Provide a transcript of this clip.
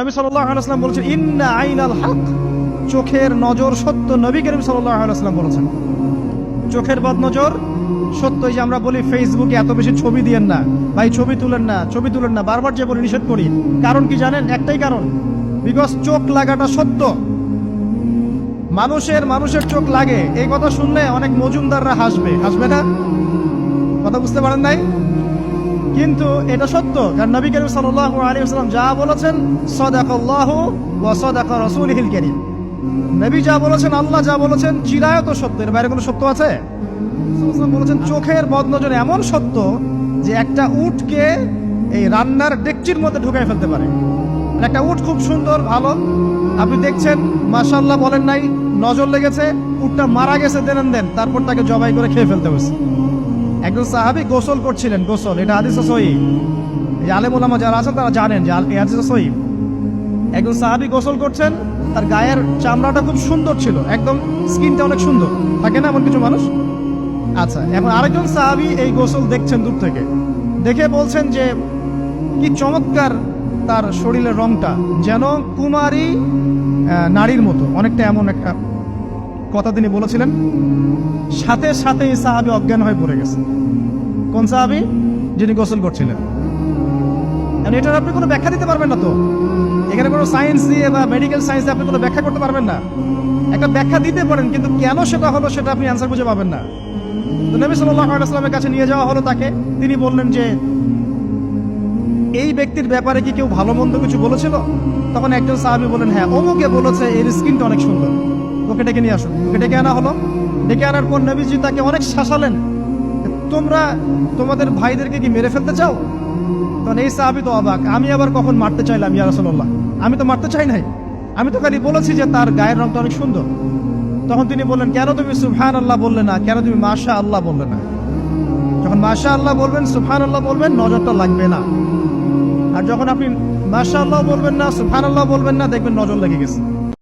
নবী সাল্লাল্লাহু আলাইহি ওয়াসাল্লাম বলেছেন ইন্না আইনাল হক, চোখের নজর সত্য। নবী করিম সাল্লাল্লাহু আলাইহি ওয়াসাল্লাম বলেছেন চোখের বদনজর সত্য। এই যে আমরা বলি ফেসবুকে এত বেশি ছবি দিয়েন না ভাই, ছবি তুলেন না, ছবি তুলেন না, বারবার যে বলি নিষেধ করি, কারণ কি জানেন? একটাই কারণ, বিকজ চোখ লাগাটা সত্য। মানুষের চোখ লাগে, এই কথা শুনলে অনেক মজুমদাররা হাসবে না? কথা বুঝতে পারেন নাই? কিন্তু এটা সত্য, কারণ নবী করিম সাল্লাল্লাহু আলাইহি ওয়াসাল্লাম যা বলেছেন সাদাকাল্লাহু ওয়া সাদাকা রাসূলুহুল কারীম, নবী যা বলেছেন, আল্লাহ যা বলেছেন চিরায়ত সত্য, এর বাইরে কোনো সত্য আছে? বলেছেন চোখের বদনজর এমন সত্য যে একটা উটকে এই রান্নার ডেকচির মধ্যে ঢুকাই ফেলতে পারে। একটা উট খুব সুন্দর ভালো, আপনি দেখছেন মাশাআল্লাহ বলেন নাই, নজর লেগেছে, উটটা মারা গেছে দেন, তারপর তাকে জবাই করে খেয়ে ফেলতে হয়েছে। একজন সাহাবী গোসল করছিলেন, গোসল, এটা হাদিস সহিহ, এই আলেম ওলামা যারা আছেন তারা জানেন যে এই হাদিস সহিহ। একজন সাহাবী গোসল করছেন, তার গায়ের চামড়াটা খুব সুন্দর ছিল, একদম স্কিনটা অনেক সুন্দর থাকে না এমন কিছু মানুষ? আচ্ছা, এখন আরেকজন সাহাবী এই গোসল দেখছেন দূর থেকে, দেখে বলছেন যে কি চমৎকার তার শরীরের রংটা, যেন কুমারী নারীর মতো, অনেকটা এমন একটা কথা তিনি বলেছিলেন। সাথে সাথে এই সাহাবী অজ্ঞান হয়ে পড়ে গেছে। কোন সাহাবী? যিনি গোসল করছিলেন। এটার আপনি কোনো ব্যাখ্যা দিতে পারবেন না, তো এখানে কোনো সায়েন্স দিয়ে বা মেডিকেল সায়েন্স দিয়ে আপনি কোনো ব্যাখ্যা করতে পারবেন না। একটা ব্যাখ্যা দিতে পারেন, কিন্তু কেন সেটা হলো সেটা আপনি অ্যান্সার খুঁজে পাবেন না। তো নবী সাল্লাল্লাহু আলাইহি ওয়াসাল্লামের কাছে নিয়ে যাওয়া হলো তাকে, তিনি বললেন যে এই ব্যক্তির ব্যাপারে কি কেউ ভালো মন্দ কিছু বলেছিল? তখন একজন সাহাবী বলেন, হ্যাঁ, অমুকে বলেছে এর স্কিনটা অনেক সুন্দর, ওকে ডেকে নিয়ে আসো। ওকে ডেকে আনা হলো। ডেকে আনার পর নবীজি তাকে অনেক শাসালেন, তোমরা তোমাদের ভাইদেরকে কি মেরে ফেলতে চাও? তখন এই সাহাবী তো অবাক, আমি আবার কখন মারতে চাইলাম ইয়া রাসূলুল্লাহ? আমি তো মারতে চাই নাই, আমি তো খালি বলেছি যে তার গায়ের রংটা অনেক সুন্দর। তখন তিনি বললেন, কেন তুমি সুবহানাল্লাহ বললে না, কেন তুমি মাশাআল্লাহ বললে না? যখন মাশাআল্লাহ বলবেন, সুবহানাল্লাহ বলবেন, নজরটা লাগবে না। আর যখন আপনি মাশাআল্লাহ বলবেন না, সুবহানাল্লাহ বলবেন না, দেখবেন নজর লেগে গেছে।